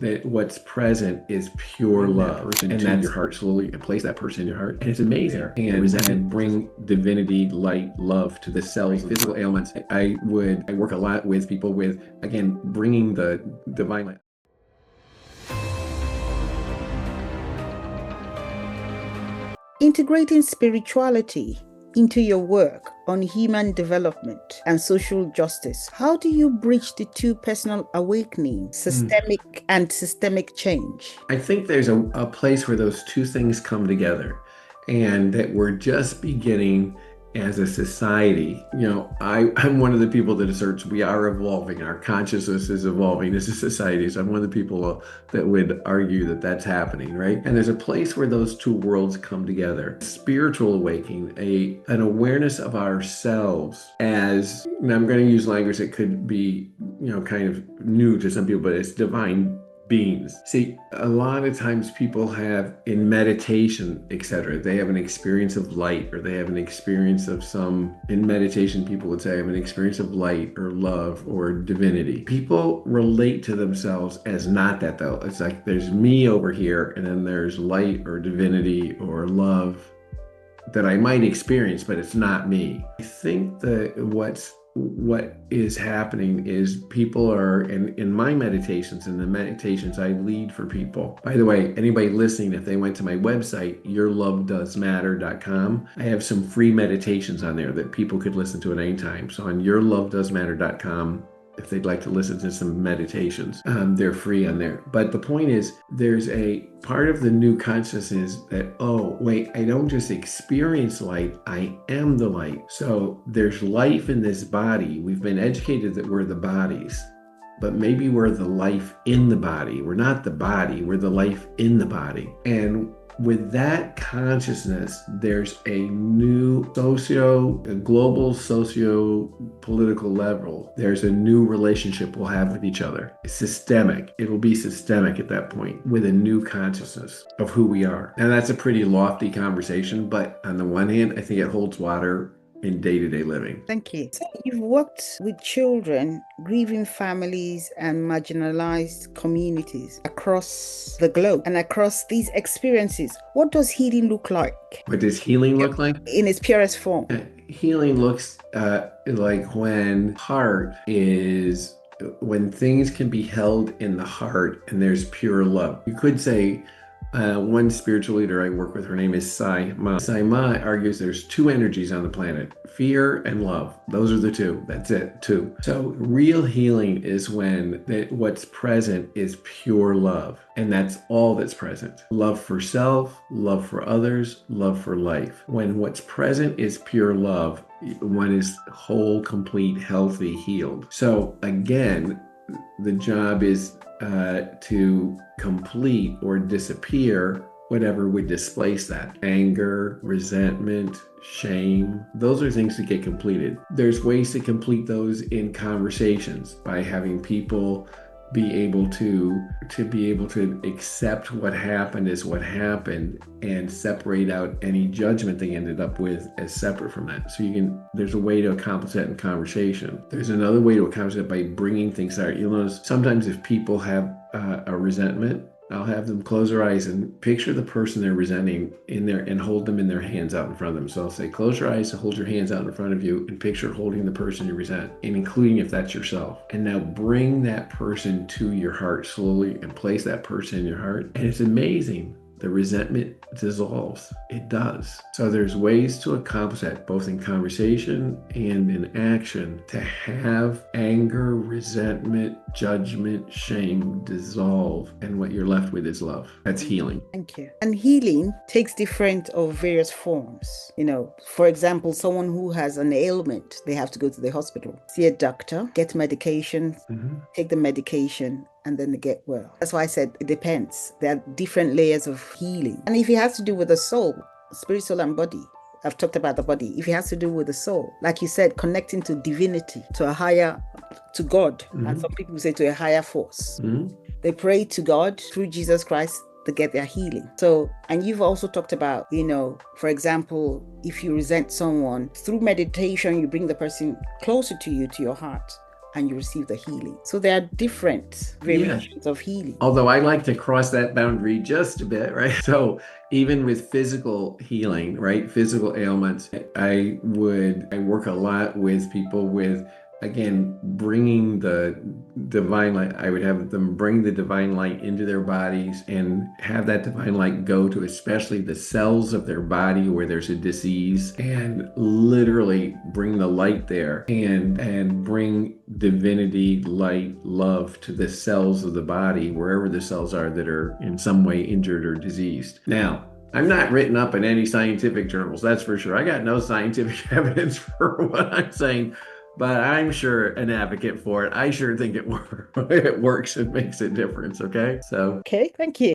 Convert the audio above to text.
when what's present is pure love, and that's your heart slowly, and place that person in your heart, and it's amazing. And bring divinity, light, love to the cells, physical ailments. I work a lot with people with, again, bringing the divine light. Integrating spirituality into your work on human development and social justice. How do you bridge the two: personal awakening, systemic change? I think there's a place where those two things come together, and that we're just beginning as a society. I'm one of the people that asserts we are evolving. Our consciousness is evolving as a society. So I'm one of the people that would argue that that's happening, right? And there's a place where those two worlds come together. Spiritual awakening, an awareness of ourselves as, and I'm going to use language that could be, kind of new to some people, but it's divine beings. See, a lot of times people have, in meditation, etc., they have an experience of light, or they have an experience of in meditation, people would say, I have an experience of light or love or divinity. People relate to themselves as not that, though. It's like there's me over here, and then there's light or divinity or love that I might experience, but it's not me. I think that what is happening is people are, in my meditations and the meditations I lead for people. By the way, anybody listening, if they went to my website, yourlovedoesmatter.com, I have some free meditations on there that people could listen to at any time. So on yourlovedoesmatter.com, if they'd like to listen to some meditations, they're free on there. But the point is, there's a part of the new consciousness that, oh, wait, I don't just experience light, I am the light. So there's life in this body. We've been educated that we're the bodies, but maybe we're the life in the body. We're not the body, we're the life in the body. And with that consciousness, there's a new global socio-political level. There's a new relationship we'll have with each other. It's systemic. It will be systemic at that point, with a new consciousness of who we are. And that's a pretty lofty conversation, but on the one hand, I think it holds water in day-to-day living. Thank you. So you've worked with children, grieving families, and marginalized communities across the globe and across these experiences. What does healing look like? What does healing look like? In its purest form. Healing looks like when things can be held in the heart and there's pure love. You could say, one spiritual leader I work with, her name is Sai Ma. Sai Ma argues there's two energies on the planet: fear and love. Those are the two. That's it, two. So real healing is when what's present is pure love, and that's all that's present. Love for self, love for others, love for life. When what's present is pure love, one is whole, complete, healthy, healed. So again, the job is to complete or disappear whatever would displace that. Anger, resentment, shame, those are things that get completed. There's ways to complete those in conversations, by having people be able to accept what happened as what happened, and separate out any judgment they ended up with as separate from that. So there's a way to accomplish that in conversation. There's another way to accomplish it by bringing things out. You'll notice sometimes if people have a resentment, I'll have them close their eyes and picture the person they're resenting in there and hold them in their hands out in front of them. So I'll say, close your eyes and hold your hands out in front of you and picture holding the person you resent, and including if that's yourself. And now bring that person to your heart slowly and place that person in your heart. And it's amazing. The resentment dissolves. It does. So there's ways to accomplish that, both in conversation and in action, to have anger, resentment, judgment, shame dissolve, and what you're left with is love. That's healing. Thank you. And healing takes different or various forms. For example, someone who has an ailment, they have to go to the hospital, see a doctor, get medication, take the medication, and then they get well. That's why I said it depends. There are different layers of healing. And if it has to do with the soul, spirit, soul, and body, I've talked about the body. If it has to do with the soul, like you said, connecting to divinity, to God, and some people say to a higher force. They pray to God through Jesus Christ to get their healing. So, and you've also talked about, for example, if you resent someone, through meditation, you bring the person closer to you, to your heart. and you receive the healing. So there are different variations of healing. Although I like to cross that boundary just a bit, right? So even with physical healing, right? Physical ailments, I work a lot with people with, again, bringing the divine light. I would have them bring the divine light into their bodies and have that divine light go to especially the cells of their body where there's a disease, and literally bring the light there and bring divinity, light, love to the cells of the body, wherever the cells are that are in some way injured or diseased. Now, I'm not written up in any scientific journals, that's for sure. I got no scientific evidence for what I'm saying, but I'm sure an advocate for it. I sure think it works and makes a difference. Okay. So. Okay. Thank you.